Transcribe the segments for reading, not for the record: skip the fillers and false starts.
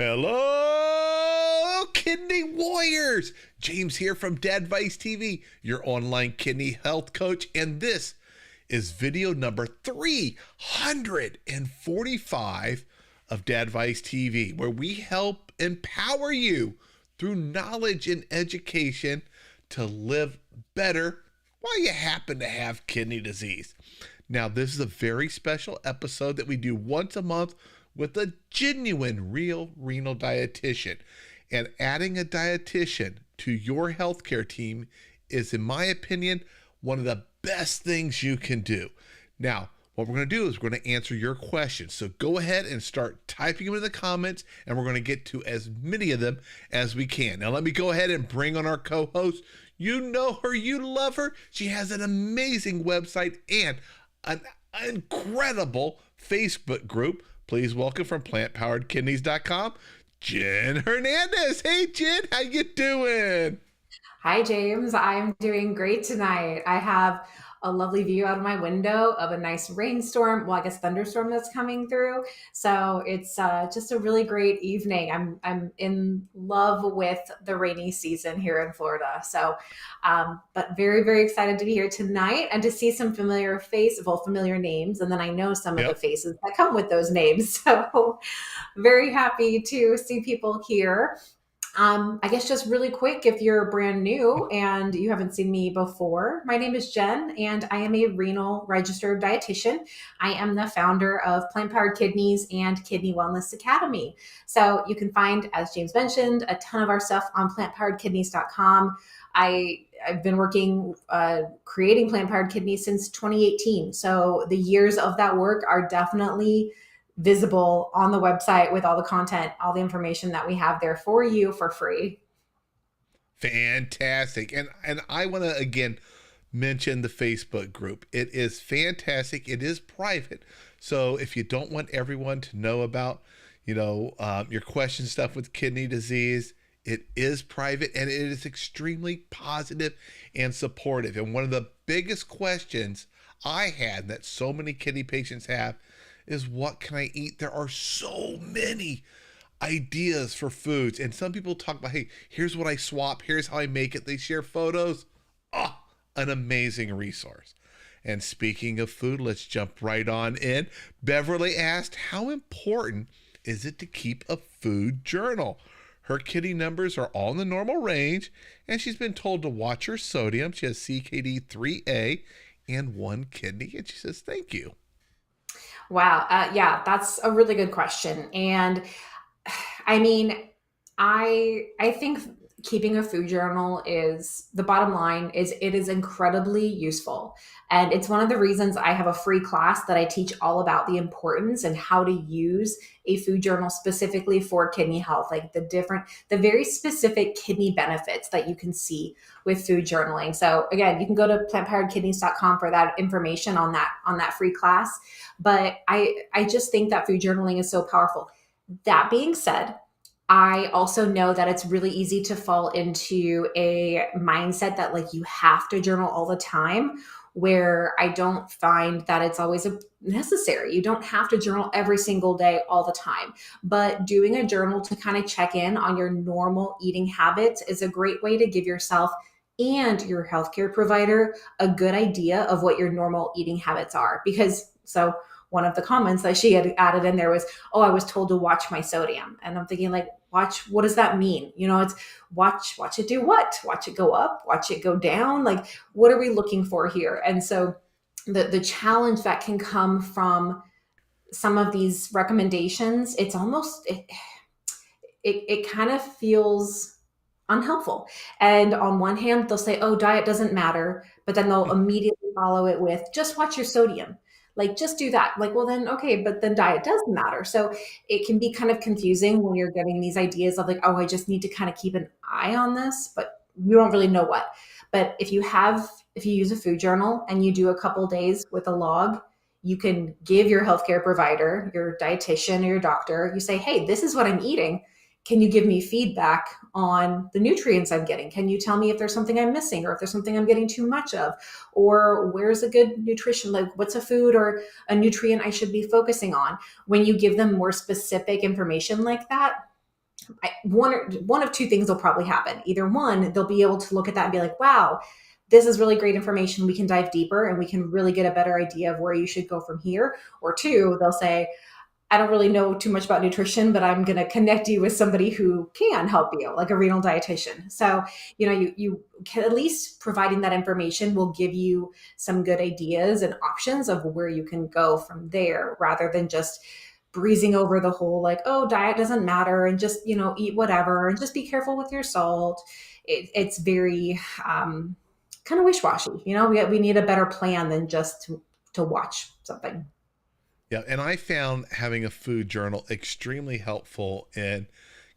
Hello, kidney warriors! James here from Dadvice TV, your online kidney health coach, and this is video number 345 of Dadvice TV, where we help empower you through knowledge and education to live better while you happen to have kidney disease. Now, this is a very special episode that we do once a month with a genuine, real renal dietitian. And adding a dietitian to your healthcare team is, in my opinion, one of the best things you can do. Now, what we're going to do is we're going to answer your questions. So go ahead and start typing them in the comments, and we're going to get to as many of them as we can. Now, let me go ahead and bring on our co-host. You know her, you love her. She has an amazing website and an incredible Facebook group. Please welcome from plantpoweredkidneys.com, Jen Hernandez. Hey, Jen, how you doing? Hi, James. I'm doing great tonight. I have a lovely view out of my window of a nice rainstorm. Well, I guess thunderstorm that's coming through. So it's just a really great evening. I'm in love with the rainy season here in Florida. So, but very, very excited to be here tonight and to see some familiar names. And then I know some of the Yep. faces that come with those names. So very happy to see people here. I guess just really quick, if you're brand new and you haven't seen me before, my name is Jen and I am a renal registered dietitian. I am the founder of Plant Powered Kidneys and Kidney Wellness Academy. So you can find, as James mentioned, a ton of our stuff on plantpoweredkidneys.com. I've been working creating Plant Powered Kidneys since 2018. So the years of that work are definitely visible on the website with all the content, all the information that we have there for you for free. Fantastic. And I want to again mention the Facebook group. It is fantastic. It is private. So if you don't want everyone to know about, your question stuff with kidney disease, it is private and it is extremely positive and supportive. And one of the biggest questions I had that so many kidney patients have is, what can I eat? There are so many ideas for foods. And some people talk about, hey, here's what I swap, here's how I make it. They share photos. Oh, an amazing resource. And speaking of food, let's jump right on in. Beverly asked, how important is it to keep a food journal? Her kidney numbers are all in the normal range, and she's been told to watch her sodium. She has CKD 3A and one kidney, and she says, thank you. Wow. Yeah, that's a really good question. And I mean, I think keeping a food journal is the bottom line is it is incredibly useful. And it's one of the reasons I have a free class that I teach all about the importance and how to use a food journal specifically for kidney health, like the very specific kidney benefits that you can see with food journaling. So again, you can go to plantpoweredkidneys.com for that information on that free class. But I just think that food journaling is so powerful. That being said, I also know that it's really easy to fall into a mindset that like you have to journal all the time, where I don't find that it's always necessary. You don't have to journal every single day all the time, but doing a journal to kind of check in on your normal eating habits is a great way to give yourself and your healthcare provider a good idea of what your normal eating habits are. Because so one of the comments that she had added in there was, oh, I was told to watch my sodium. And I'm thinking like, watch, what does that mean? It's watch it do what? Watch it go up, watch it go down. Like, what are we looking for here? And so the challenge that can come from some of these recommendations, it's almost, it kind of feels unhelpful. And on one hand, they'll say, oh, diet doesn't matter. But then they'll immediately follow it with, just watch your sodium. Like, just do that. Like, well, then, okay, but then diet does matter. So it can be kind of confusing when you're getting these ideas of like, oh, I just need to kind of keep an eye on this, but you don't really know what. But if you use a food journal and you do a couple days with a log, you can give your healthcare provider, your dietitian or your doctor, you say, hey, this is what I'm eating. Can you give me feedback on the nutrients I'm getting? Can you tell me if there's something I'm missing or if there's something I'm getting too much of? Or where's a good nutrition? Like, what's a food or a nutrient I should be focusing on? When you give them more specific information like that, one of two things will probably happen. Either one, they'll be able to look at that and be like, wow, this is really great information. We can dive deeper and we can really get a better idea of where you should go from here. Or two, they'll say, I don't really know too much about nutrition, but I'm going to connect you with somebody who can help you, like a renal dietitian. So, you can, at least providing that information will give you some good ideas and options of where you can go from there, rather than just breezing over the whole like, oh, diet doesn't matter and just, eat whatever and just be careful with your salt. It's very kind of wish-washy. We need a better plan than just to watch something. Yeah, and I found having a food journal extremely helpful in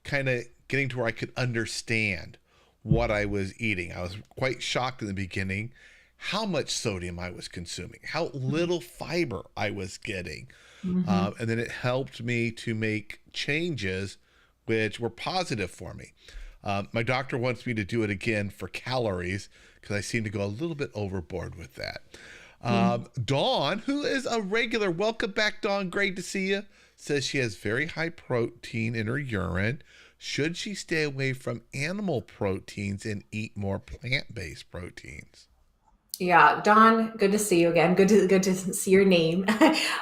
kind of getting to where I could understand what I was eating. I was quite shocked in the beginning how much sodium I was consuming, how little fiber I was getting. Mm-hmm. And then it helped me to make changes which were positive for me. My doctor wants me to do it again for calories because I seem to go a little bit overboard with that. Dawn, who is a regular, welcome back, Dawn. Great to see you. Says she has very high protein in her urine. Should she stay away from animal proteins and eat more plant-based proteins? Yeah, Don, good to see you again. Good to see your name.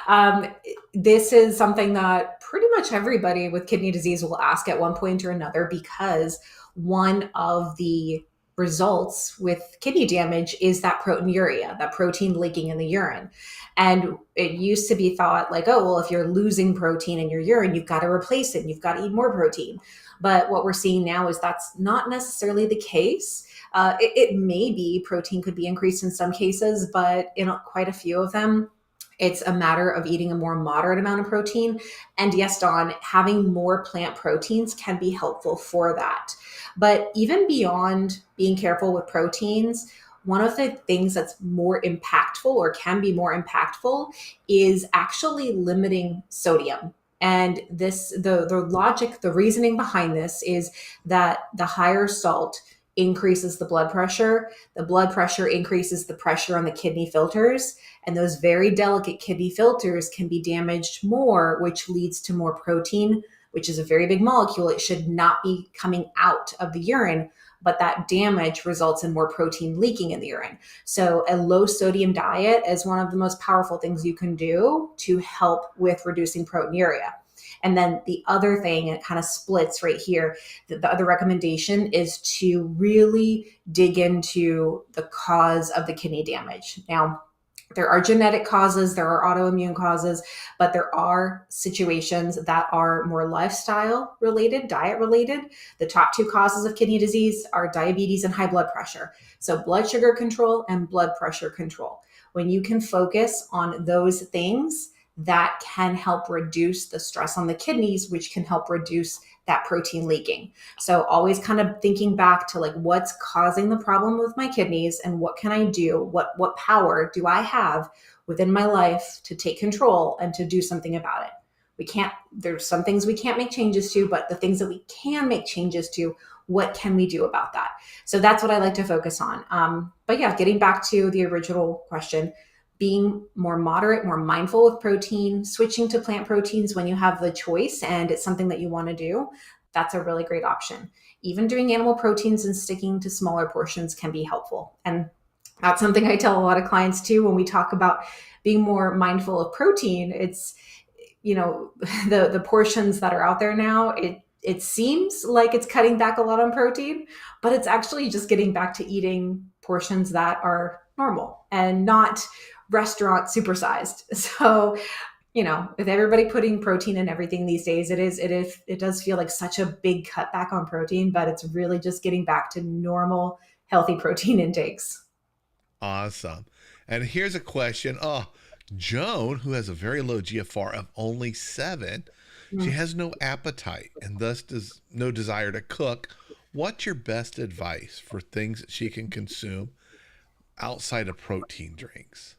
um, this is something that pretty much everybody with kidney disease will ask at one point or another, because one of the results with kidney damage is that proteinuria, that protein leaking in the urine. And it used to be thought like, oh, well, if you're losing protein in your urine, you've got to replace it and you've got to eat more protein. But what we're seeing now is that's not necessarily the case. It may be protein could be increased in some cases, but in quite a few of them, it's a matter of eating a more moderate amount of protein. And yes, Dawn, having more plant proteins can be helpful for that. But even beyond being careful with proteins, one of the things that's more impactful or can be more impactful is actually limiting sodium. And the logic, the reasoning behind this is that the higher salt increases the blood pressure. The blood pressure increases the pressure on the kidney filters, and those very delicate kidney filters can be damaged more, which leads to more protein, which is a very big molecule. It should not be coming out of the urine, but that damage results in more protein leaking in the urine. So a low sodium diet is one of the most powerful things you can do to help with reducing proteinuria. And then the other thing, it kind of splits right here. The other recommendation is to really dig into the cause of the kidney damage. Now, there are genetic causes, there are autoimmune causes, but there are situations that are more lifestyle related, diet related. The top two causes of kidney disease are diabetes and high blood pressure. So blood sugar control and blood pressure control. When you can focus on those things, that can help reduce the stress on the kidneys, which can help reduce that protein leaking. So always kind of thinking back to like, what's causing the problem with my kidneys and what can I do? What power do I have within my life to take control and to do something about it? There's some things we can't make changes to, but the things that we can make changes to, what can we do about that? So that's what I like to focus on. But yeah, getting back to the original question, being more moderate, more mindful with protein, switching to plant proteins when you have the choice and it's something that you want to do, that's a really great option. Even doing animal proteins and sticking to smaller portions can be helpful. And that's something I tell a lot of clients too when we talk about being more mindful of protein. It's, the portions that are out there now, it seems like it's cutting back a lot on protein, but it's actually just getting back to eating portions that are normal and not restaurant supersized. So, with everybody putting protein in everything these days, it does feel like such a big cutback on protein, but it's really just getting back to normal, healthy protein intakes. Awesome. And here's a question. Oh, Joan, who has a very low GFR of only 7, she has no appetite and thus does no desire to cook. What's your best advice for things that she can consume outside of protein drinks?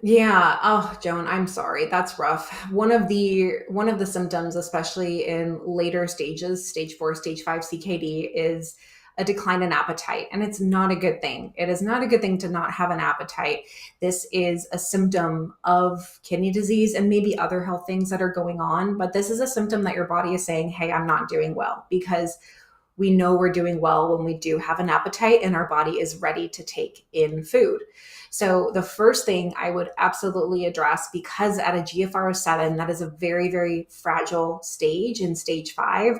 Yeah. Oh, Joan, I'm sorry. That's rough. One of the symptoms, especially in later stages, stage 4, stage 5 CKD, is a decline in appetite. And it's not a good thing. It is not a good thing to not have an appetite. This is a symptom of kidney disease and maybe other health things that are going on. But this is a symptom that your body is saying, hey, I'm not doing well, because we know we're doing well when we do have an appetite and our body is ready to take in food. So the first thing I would absolutely address, because at a GFR of 7, that is a very, very fragile stage, in stage 5,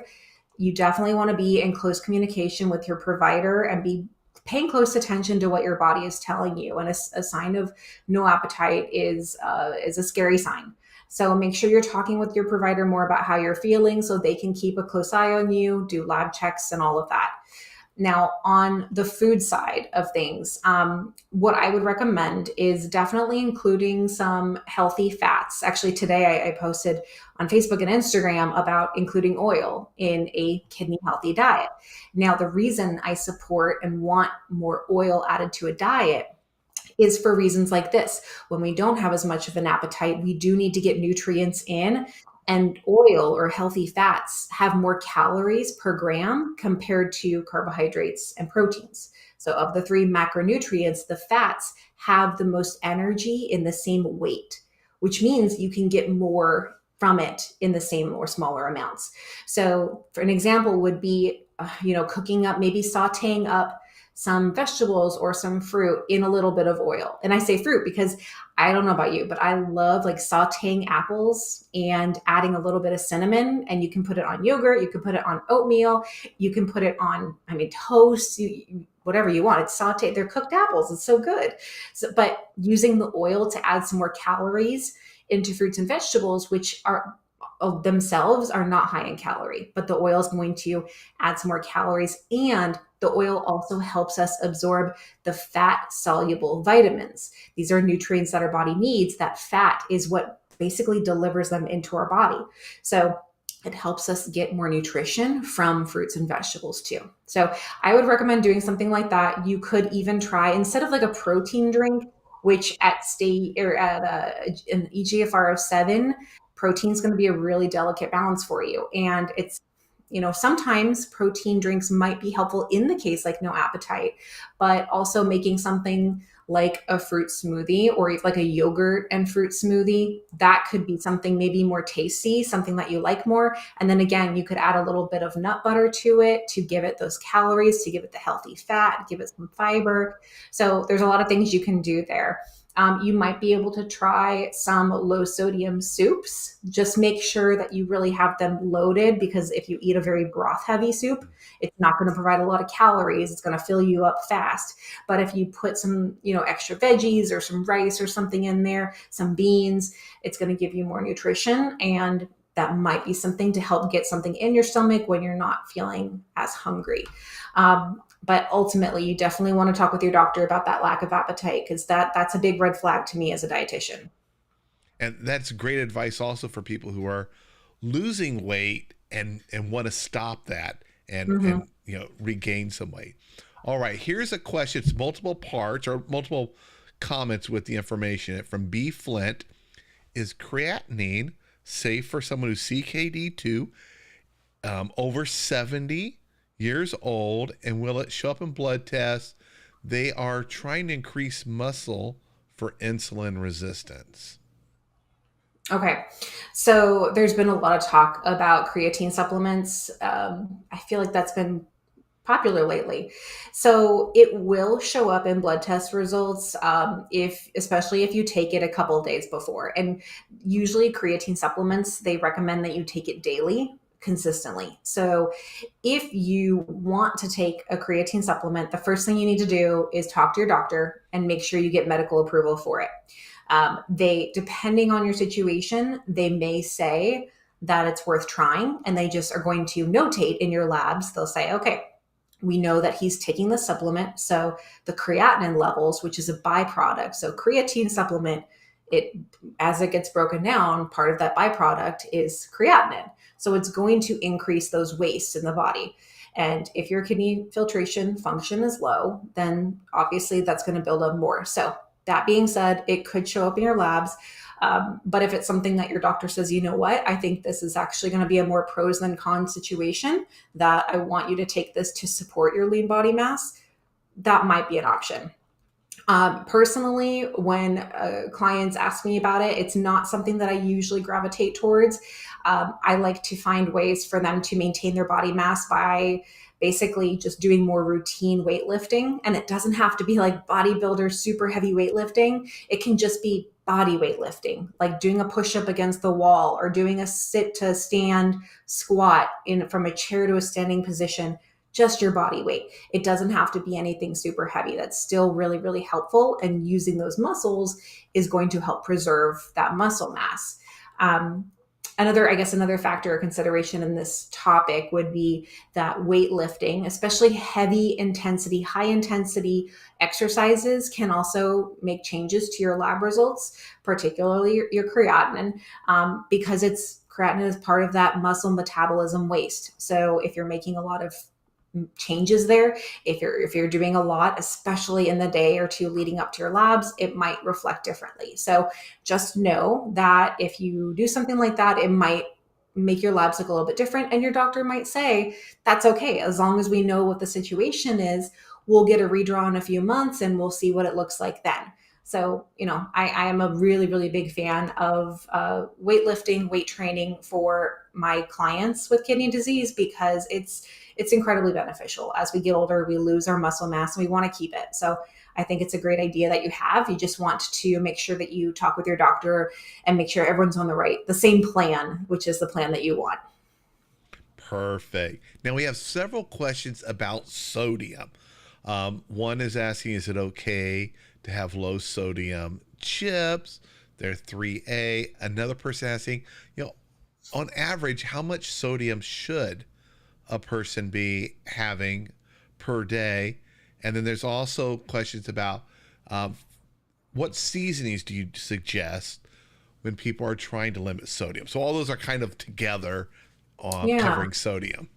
you definitely want to be in close communication with your provider and be paying close attention to what your body is telling you. And a sign of no appetite is a scary sign. So make sure you're talking with your provider more about how you're feeling so they can keep a close eye on you, do lab checks and all of that. Now, on the food side of things, what I would recommend is definitely including some healthy fats. Actually, today I posted on Facebook and Instagram about including oil in a kidney healthy diet. Now, the reason I support and want more oil added to a diet is for reasons like this. When we don't have as much of an appetite, we do need to get nutrients in, and oil or healthy fats have more calories per gram compared to carbohydrates and proteins. So of the 3 macronutrients, the fats have the most energy in the same weight, which means you can get more from it in the same or smaller amounts. So for an example would be, cooking up, maybe sauteing up some vegetables or some fruit in a little bit of oil. And I say fruit because I don't know about you, but I love like sauteing apples and adding a little bit of cinnamon, and you can put it on yogurt. You can put it on oatmeal. You can put it on, toast, whatever you want. It's sauteed. They're cooked apples. It's so good. But using the oil to add some more calories into fruits and vegetables, which are themselves are not high in calorie, but the oil is going to add some more calories, and the oil also helps us absorb the fat soluble vitamins. These are nutrients that our body needs. That fat is what basically delivers them into our body. So it helps us get more nutrition from fruits and vegetables too. So I would recommend doing something like that. You could even try, instead of like a protein drink, which at an eGFR of 7, protein is going to be a really delicate balance for you. And it's, sometimes protein drinks might be helpful in the case like no appetite, but also making something like a fruit smoothie or like a yogurt and fruit smoothie, that could be something maybe more tasty, something that you like more. And then again, you could add a little bit of nut butter to it to give it those calories, to give it the healthy fat, give it some fiber. So there's a lot of things you can do there. You might be able to try some low sodium soups. Just make sure that you really have them loaded, because if you eat a very broth heavy soup, it's not going to provide a lot of calories. It's going to fill you up fast. But if you put some, extra veggies or some rice or something in there, some beans, it's going to give you more nutrition. And that might be something to help get something in your stomach when you're not feeling as hungry. But ultimately, you definitely want to talk with your doctor about that lack of appetite, because that's a big red flag to me as a dietitian. And that's great advice also for people who are losing weight and want to stop that and regain some weight. All right, here's a question. It's multiple parts or multiple comments with the information from B. Flint. Is creatinine safe for someone who's CKD2, over 70 years old, and will it show up in blood tests? They are trying to increase muscle for insulin resistance. Okay, so there's been a lot of talk about creatine supplements. I feel like that's been popular lately. So it will show up in blood test results, especially if you take it a couple of days before. And usually creatine supplements, they recommend that you take it daily, consistently. So if you want to take a creatine supplement, the first thing you need to do is talk to your doctor and make sure you get medical approval for it. Depending on your situation, they may say that it's worth trying, and they just are going to notate in your labs. They'll say, okay, we know that he's taking the supplement. So the creatinine levels, which is a byproduct. So creatine supplement, as it gets broken down, part of that byproduct is creatinine. So it's going to increase those wastes in the body. And if your kidney filtration function is low, then obviously that's going to build up more. So That being said, it could show up in your labs. But if it's something that your doctor says, you know what, I think this is actually going to be a more pros than cons situation, that I want you to take this to support your lean body mass, that might be an option. Personally, when clients ask me about it, it's not something that I usually gravitate towards. I like to find ways for them to maintain their body mass by basically just doing more routine weightlifting. And it doesn't have to be like bodybuilder, super heavy weightlifting. It can just be body weightlifting, like doing a push up against the wall or doing a sit to stand squat in from a chair to a standing position, just your body weight. It doesn't have to be anything super heavy. That's still really, really helpful. And using those muscles is going to help preserve that muscle mass. Another factor or consideration in this topic would be that weightlifting, especially heavy intensity, high intensity exercises, can also make changes to your lab results, particularly your creatinine, because creatinine is part of that muscle metabolism waste. So if you're making a lot of changes there, if you're doing a lot, especially in the day or two leading up to your labs, it might reflect differently. So just know that if you do something like that, it might make your labs look a little bit different, and your doctor might say that's okay, as long as we know what the situation is. We'll get a redraw in a few months and we'll see what it looks like then. So, I am a really, really big fan of weightlifting, weight training for my clients with kidney disease, because it's incredibly beneficial. As we get older, we lose our muscle mass and we want to keep it. So I think it's a great idea that you have. You just want to make sure that you talk with your doctor and make sure everyone's on the same plan, which is the plan that you want. Perfect. Now we have several questions about sodium. One is asking, is it okay to have low sodium chips? They're 3A. Another person asking, on average, how much sodium should a person be having per day? And then there's also questions about what seasonings do you suggest when people are trying to limit sodium? So all those are kind of together Yeah. covering sodium.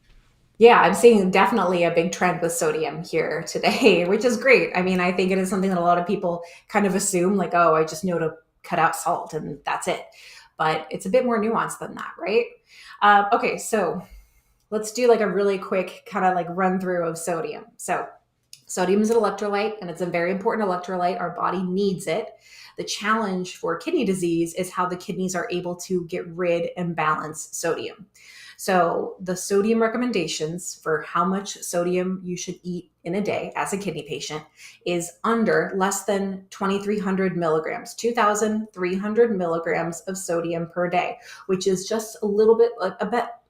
Yeah, I'm seeing definitely a big trend with sodium here today, which is great. I mean, I think it is something that a lot of people kind of assume, like, oh, I just know to cut out salt and that's it. But it's a bit more nuanced than that, right? Okay, so let's do like a really quick kind of like run through of sodium. So sodium is an electrolyte, and it's a very important electrolyte. Our body needs it. The challenge for kidney disease is how the kidneys are able to get rid and balance sodium. So the sodium recommendations for how much sodium you should eat in a day as a kidney patient is under less than 2,300 milligrams, 2,300 milligrams of sodium per day, which is just a little bit,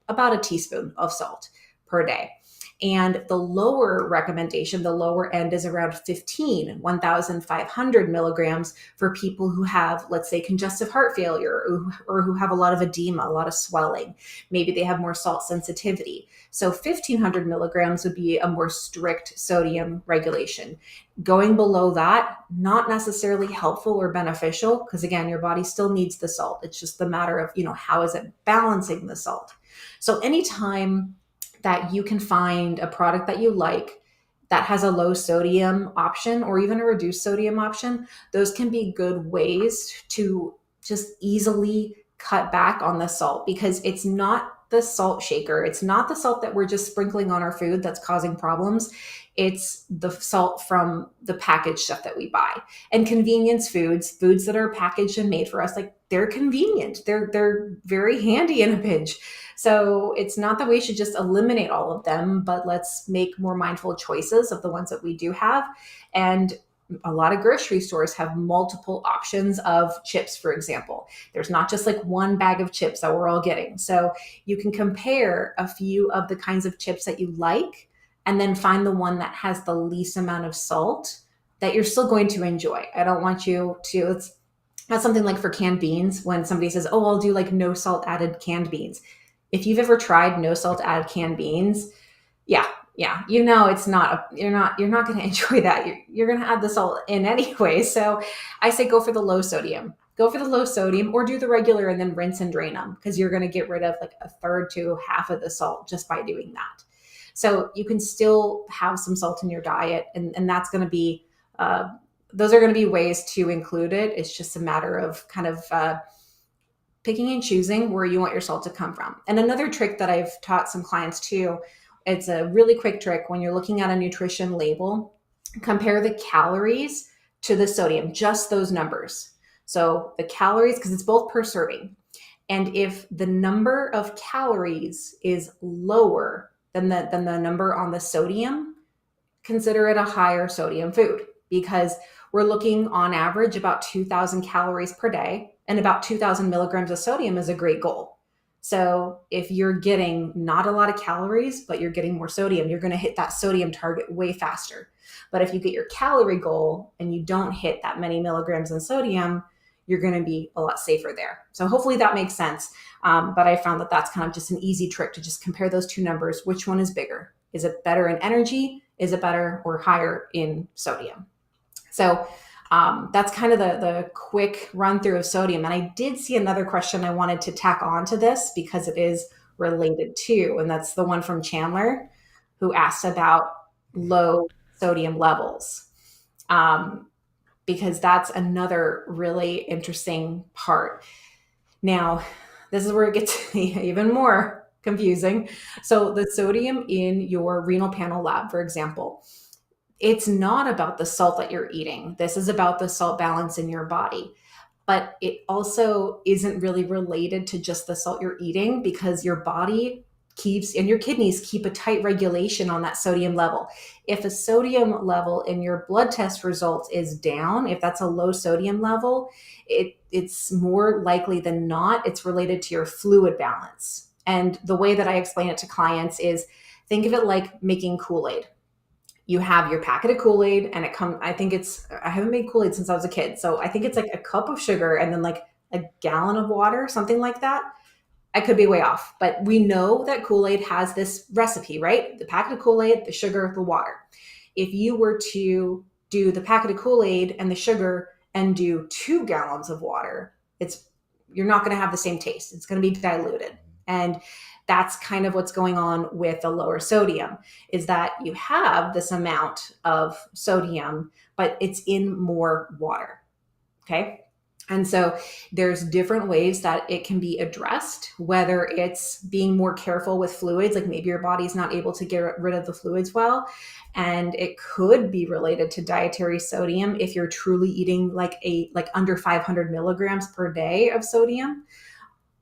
about a teaspoon of salt per day. And the lower recommendation, the lower end, is around 1,500 milligrams for people who have, let's say, congestive heart failure, or who have a lot of edema, a lot of swelling. Maybe they have more salt sensitivity. So 1,500 milligrams would be a more strict sodium regulation. Going below that, not necessarily helpful or beneficial, because again, your body still needs the salt. It's just the matter of, how is it balancing the salt? So anytime that you can find a product that you like that has a low sodium option or even a reduced sodium option, those can be good ways to just easily cut back on the salt, because it's not the salt shaker. It's not the salt that we're just sprinkling on our food that's causing problems. It's the salt from the packaged stuff that we buy. And convenience foods that are packaged and made for us, like, they're convenient. They're very handy in a pinch. So it's not that we should just eliminate all of them, but let's make more mindful choices of the ones that we do have. And a lot of grocery stores have multiple options of chips, for example. There's not just like one bag of chips that we're all getting. So you can compare a few of the kinds of chips that you like, and then find the one that has the least amount of salt that you're still going to enjoy. I don't want you to, that's something like for canned beans, when somebody says, oh, I'll do like no salt added canned beans. If you've ever tried no salt added canned beans, yeah, it's not, you're not going to enjoy that. You're going to add the salt in anyway. So I say go for the low sodium. Go for the low sodium, or do the regular and then rinse and drain them, because you're going to get rid of like a third to half of the salt just by doing that. So you can still have some salt in your diet, and that's going to be those are going to be ways to include it. It's just a matter of kind of picking and choosing where you want your salt to come from. And another trick that I've taught some clients too, it's a really quick trick when you're looking at a nutrition label, compare the calories to the sodium, just those numbers. So the calories, because it's both per serving. And if the number of calories is lower than the number on the sodium, consider it a higher sodium food, because we're looking on average about 2,000 calories per day, and about 2,000 milligrams of sodium is a great goal. So if you're getting not a lot of calories, but you're getting more sodium, you're going to hit that sodium target way faster. But if you get your calorie goal and you don't hit that many milligrams in sodium, you're going to be a lot safer there. So hopefully that makes sense. But I found that that's kind of just an easy trick to just compare those two numbers. Which one is bigger? Is it better in energy? Is it better or higher in sodium? So that's kind of the quick run through of sodium. And I did see another question I wanted to tack on to this because it is related to, and that's the one from Chandler, who asked about low sodium levels. Because that's another really interesting part. Now, this is where it gets even more confusing. So the sodium in your renal panel lab, for example, it's not about the salt that you're eating. This is about the salt balance in your body. But it also isn't really related to just the salt you're eating, because your body keeps, and your kidneys keep a tight regulation on that sodium level. If a sodium level in your blood test result is down, if that's a low sodium level, it's more likely than not, it's related to your fluid balance. And the way that I explain it to clients is, think of it like making Kool-Aid. You have your packet of Kool-Aid, and I haven't made Kool-Aid since I was a kid. So I think it's like a cup of sugar and then like a gallon of water, something like that. I could be way off, but we know that Kool-Aid has this recipe, right? The packet of Kool-Aid, the sugar, the water. If you were to do the packet of Kool-Aid and the sugar and do 2 gallons of water, you're not going to have the same taste. It's going to be diluted. And that's kind of what's going on with the lower sodium, is that you have this amount of sodium, but it's in more water. Okay. And so there's different ways that it can be addressed, whether it's being more careful with fluids, like maybe your body's not able to get rid of the fluids well. And it could be related to dietary sodium if you're truly eating like under 500 milligrams per day of sodium.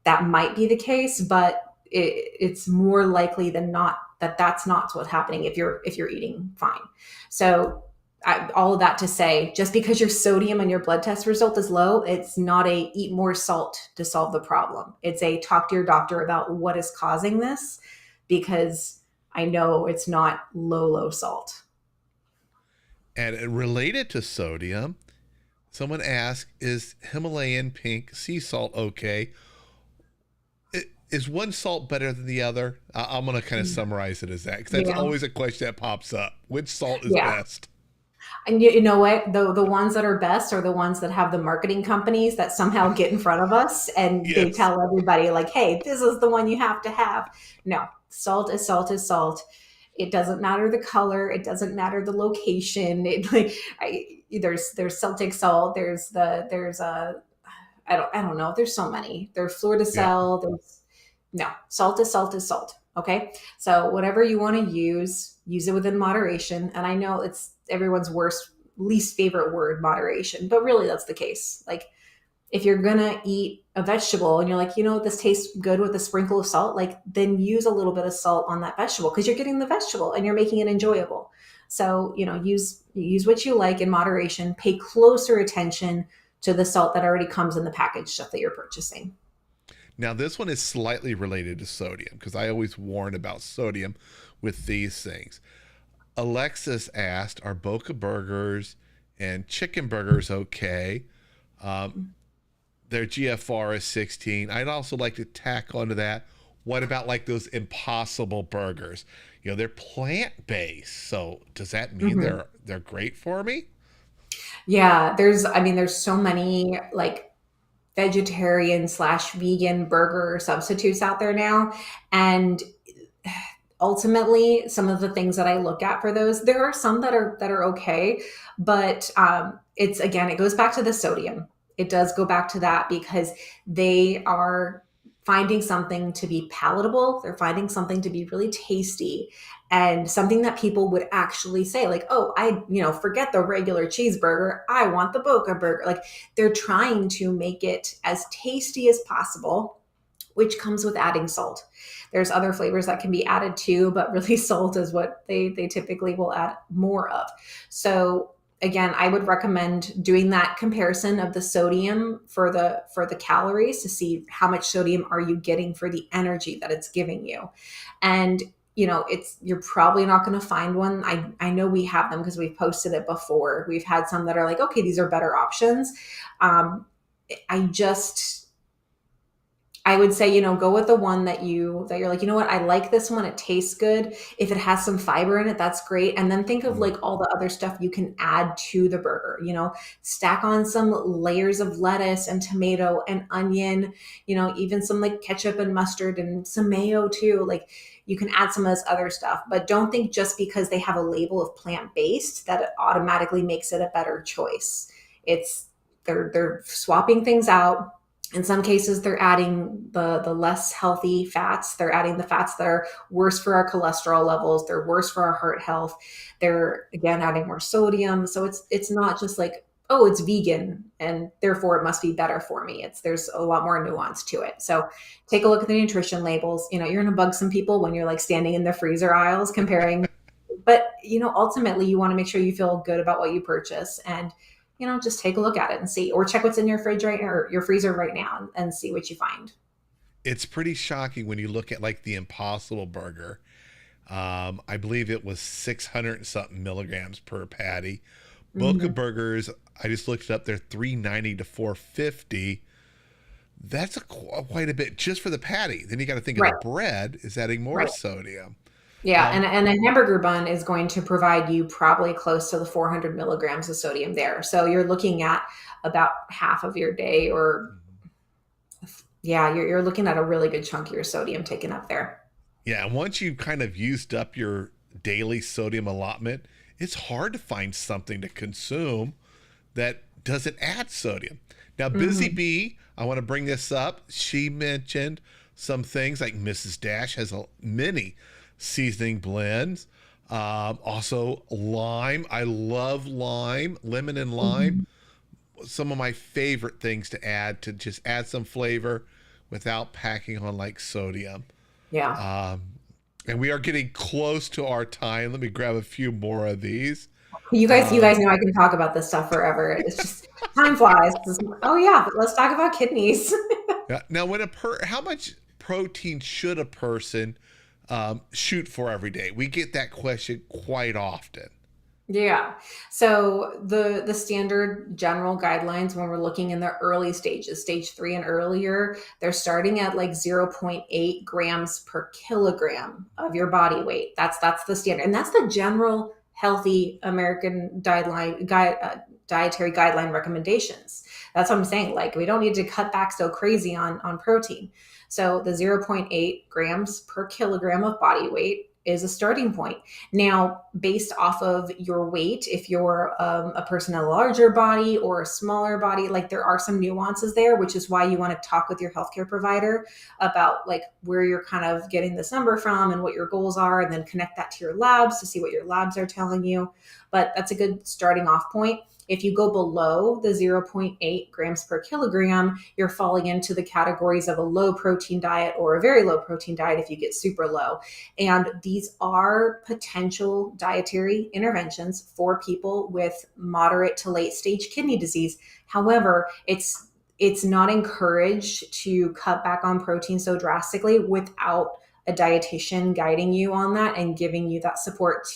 That might be the case, but it's more likely than not that that's not what's happening if you're eating fine. So all of that to say, just because your sodium and your blood test result is low, it's not a eat more salt to solve the problem. It's a talk to your doctor about what is causing this, because I know it's not low salt. And related to sodium, someone asked, is Himalayan pink sea salt okay? Is one salt better than the other? I'm going to kind of summarize it as that, because that's always a question that pops up. Which salt is best? And you know what? The ones that are best are the ones that have the marketing companies that somehow get in front of us and they tell everybody like, hey, this is the one you have to have. No, salt is salt is salt. It doesn't matter the color. It doesn't matter the location. There's Celtic salt. There's I don't know. There's so many. There's Fleur de Sel. No, salt is salt is salt. Okay. So whatever you want to use it within moderation. And I know it's everyone's least favorite word, moderation, but really that's the case. Like if you're going to eat a vegetable and you're like, this tastes good with a sprinkle of salt, like then use a little bit of salt on that vegetable, because you're getting the vegetable and you're making it enjoyable. So, use what you like in moderation, pay closer attention to the salt that already comes in the packaged stuff that you're purchasing. Now, this one is slightly related to sodium, because I always warn about sodium with these things. Alexis asked, are Boca burgers and chicken burgers okay? Their GFR is 16. I'd also like to tack onto that, what about like those Impossible burgers? They're plant-based. So does that mean they're great for me? Yeah, there's so many like vegetarian/vegan burger substitutes out there now. And ultimately, some of the things that I look at for those, there are some that are okay, but it's again, it goes back to the sodium. It does go back to that because they are finding something to be palatable. They're finding something to be really tasty and something that people would actually say, like, oh, forget the regular cheeseburger. I want the Boca burger. Like, they're trying to make it as tasty as possible, which comes with adding salt. There's other flavors that can be added too, but really salt is what they typically will add more of. So again, I would recommend doing that comparison of the sodium for the calories to see how much sodium are you getting for the energy that it's giving you. And you're probably not going to find one. I know we have them because we've posted it before. We've had some that are like, okay, these are better options. I just I would say, go with the one that you're like, you know what, I like this one. It tastes good. If it has some fiber in it, that's great. And then think of like all the other stuff you can add to the burger, stack on some layers of lettuce and tomato and onion, even some like ketchup and mustard and some mayo too. Like you can add some of this other stuff, but don't think just because they have a label of plant-based that it automatically makes it a better choice. It's they're swapping things out. In some cases, they're adding the less healthy fats. They're adding the fats that are worse for our cholesterol levels. They're worse for our heart health. They're again adding more sodium. So it's not just like, oh, it's vegan and therefore it must be better for me. There's a lot more nuance to it. So take a look at the nutrition labels. You're going to bug some people when you're like standing in the freezer aisles comparing, but ultimately you want to make sure you feel good about what you purchase and just take a look at it and see, or check what's in your fridge or your freezer right now and see what you find. It's pretty shocking when you look at like the Impossible Burger. I believe it was 600 and something milligrams per patty. Boca Burgers, I just looked it up. They're 390 to 450. That's quite a bit just for the patty. Then you got to think of the bread is adding more sodium. Yeah, and a hamburger bun is going to provide you probably close to the 400 milligrams of sodium there. So you're looking at about half of your day, or you're looking at a really good chunk of your sodium taken up there. Yeah, and once you've kind of used up your daily sodium allotment, it's hard to find something to consume that doesn't add sodium. Now, Busy Bee, I want to bring this up. She mentioned some things like Mrs. Dash has many seasoning blends. Also lime. I love lime, lemon and lime. Some of my favorite things to add to just add some flavor without packing on like sodium. Yeah. And we are getting close to our time. Let me grab a few more of these. You guys know I can talk about this stuff forever. It's just time flies. Oh yeah, but let's talk about kidneys. Yeah. Now, how much protein should a person shoot for every day? We get that question quite often. Yeah. So the standard general guidelines when we're looking in the early stages, stage 3 and earlier, they're starting at like 0.8 grams per kilogram of your body weight. That's the standard. And that's the general healthy American dietary guideline recommendations. That's what I'm saying. Like, we don't need to cut back so crazy on protein. So the 0.8 grams per kilogram of body weight is a starting point. Now, based off of your weight, if you're a person in a larger body or a smaller body, like there are some nuances there, which is why you want to talk with your healthcare provider about like where you're kind of getting this number from and what your goals are, and then connect that to your labs to see what your labs are telling you. But that's a good starting off point. If you go below the 0.8 grams per kilogram, you're falling into the categories of a low protein diet or a very low protein diet if you get super low. And these are potential dietary interventions for people with moderate to late stage kidney disease. However, it's not encouraged to cut back on protein so drastically without a dietitian guiding you on that and giving you that support,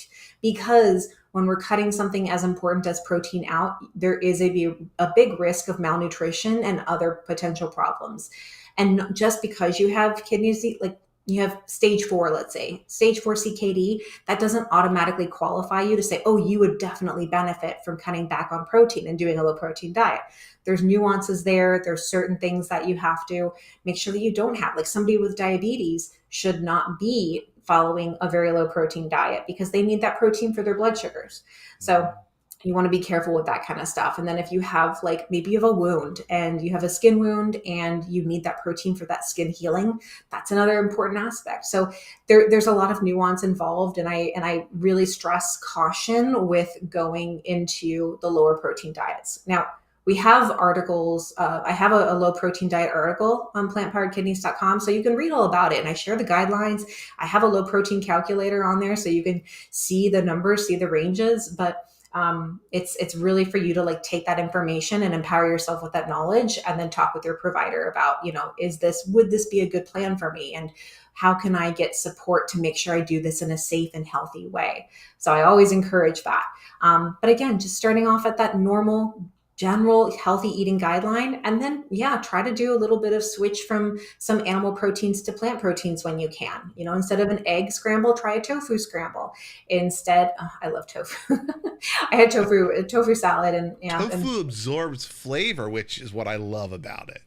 because when we're cutting something as important as protein out, there is a big risk of malnutrition and other potential problems. And just because you have kidney disease, like you have stage 4, let's say, stage 4 CKD, that doesn't automatically qualify you to say, oh, you would definitely benefit from cutting back on protein and doing a low protein diet. There's nuances there. There's certain things that you have to make sure that you don't have. Like somebody with diabetes should not be following a very low protein diet because they need that protein for their blood sugars. So You want to be careful with that kind of stuff. And then if you have like, maybe you have a wound and you have a skin wound and you need that protein for that skin healing, that's another important aspect. So there's a lot of nuance involved. And I really stress caution with going into the lower protein diets. Now, we have articles. I have a low protein diet article on plantpoweredkidneys.com. So you can read all about it. And I share the guidelines. I have a low protein calculator on there so you can see the numbers, see the ranges. But it's really for you to like take that information and empower yourself with that knowledge, and then talk with your provider about, would this be a good plan for me? And how can I get support to make sure I do this in a safe and healthy way? So I always encourage that. But again, just starting off at that normal, general healthy eating guideline, and then try to do a little bit of switch from some animal proteins to plant proteins when you can. Instead of an egg scramble, try a tofu scramble. Instead, I love tofu. I had tofu salad, and tofu absorbs flavor, which is what I love about it.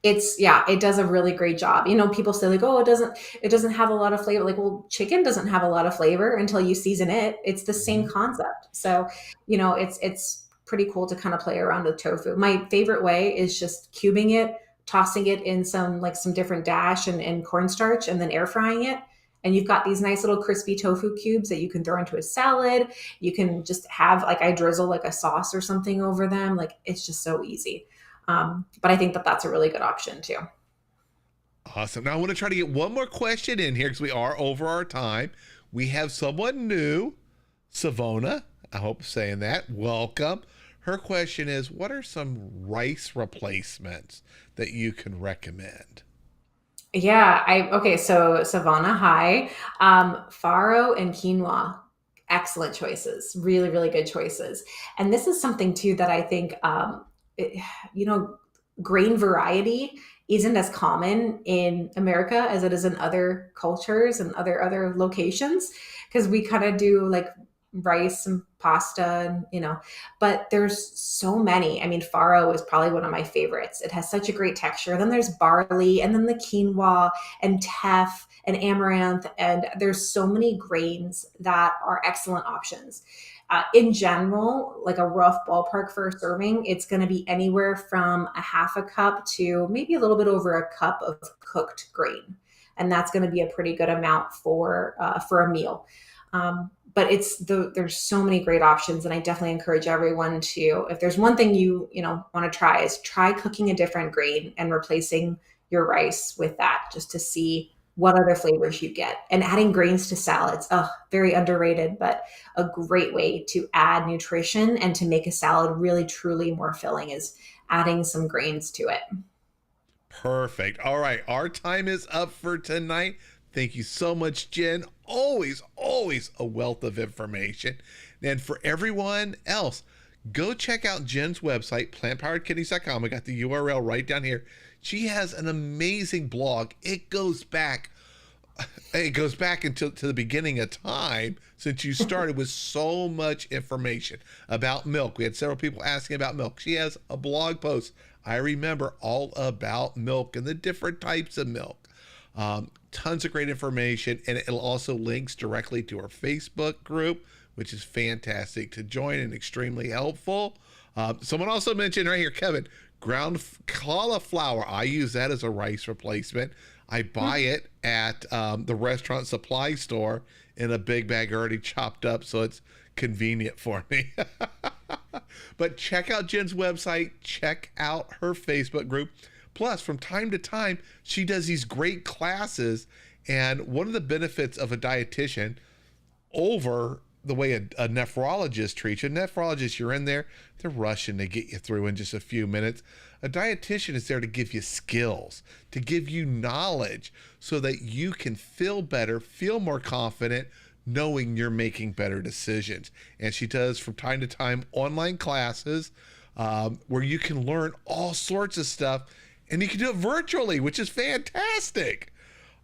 It does a really great job. People say like, oh, it doesn't have a lot of flavor. Like, well, chicken doesn't have a lot of flavor until you season it. It's the same concept. So, it's pretty cool to kind of play around with tofu. My favorite way is just cubing it, tossing it in some different dash and cornstarch, and then air frying it. And you've got these nice little crispy tofu cubes that you can throw into a salad. You can just have, like, I drizzle like a sauce or something over them. Like, it's just so easy. But I think that that's a really good option too. Awesome. Now I want to try to get one more question in here because we are over our time. We have someone new, Savona. I hope I'm saying that. Welcome. Her question is, what are some rice replacements that you can recommend? Okay, so Savannah, hi. Farro and quinoa, excellent choices. Really, really good choices. And this is something too that I think, grain variety isn't as common in America as it is in other cultures and other locations, because we kind of do like rice and pasta, and but there's so many. I mean, farro is probably one of my favorites. It has such a great texture. Then there's barley, and then the quinoa and teff and amaranth, and there's so many grains that are excellent options. In general, like a rough ballpark for a serving, it's going to be anywhere from a half a cup to maybe a little bit over a cup of cooked grain, and that's going to be a pretty good amount for a meal. But there's so many great options, and I definitely encourage everyone to, if there's one thing you want to try, is try cooking a different grain and replacing your rice with that, just to see what other flavors you get. And adding grains to salads, very underrated, but a great way to add nutrition and to make a salad really truly more filling is adding some grains to it. Perfect. All right, our time is up for tonight. Thank you so much, Jen. Always a wealth of information. And for everyone else, go check out Jen's website, plantpoweredkidneys.com. I got the URL right down here. She has an amazing blog. It goes back until to the beginning of time since you started, with so much information about milk. We had several people asking about milk. She has a blog post, I remember, all about milk and the different types of milk. Tons of great information, and it'll also links directly to our Facebook group, which is fantastic to join and extremely helpful. Someone also mentioned right here, Kevin, ground cauliflower. I use that as a rice replacement. I buy it at the restaurant supply store in a big bag already chopped up, so it's convenient for me. But check out Jen's website, check out her Facebook group. Plus, from time to time, she does these great classes. And one of the benefits of a dietitian over the way a nephrologist treats you, a nephrologist, you're in there, they're rushing to get you through in just a few minutes. A dietitian is there to give you skills, to give you knowledge so that you can feel better, feel more confident, knowing you're making better decisions. And she does, from time to time, online classes where you can learn all sorts of stuff. And you can do it virtually, which is fantastic.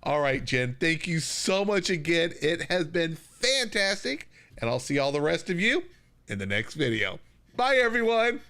All right, Jen, thank you so much again. It has been fantastic. And I'll see all the rest of you in the next video. Bye, everyone.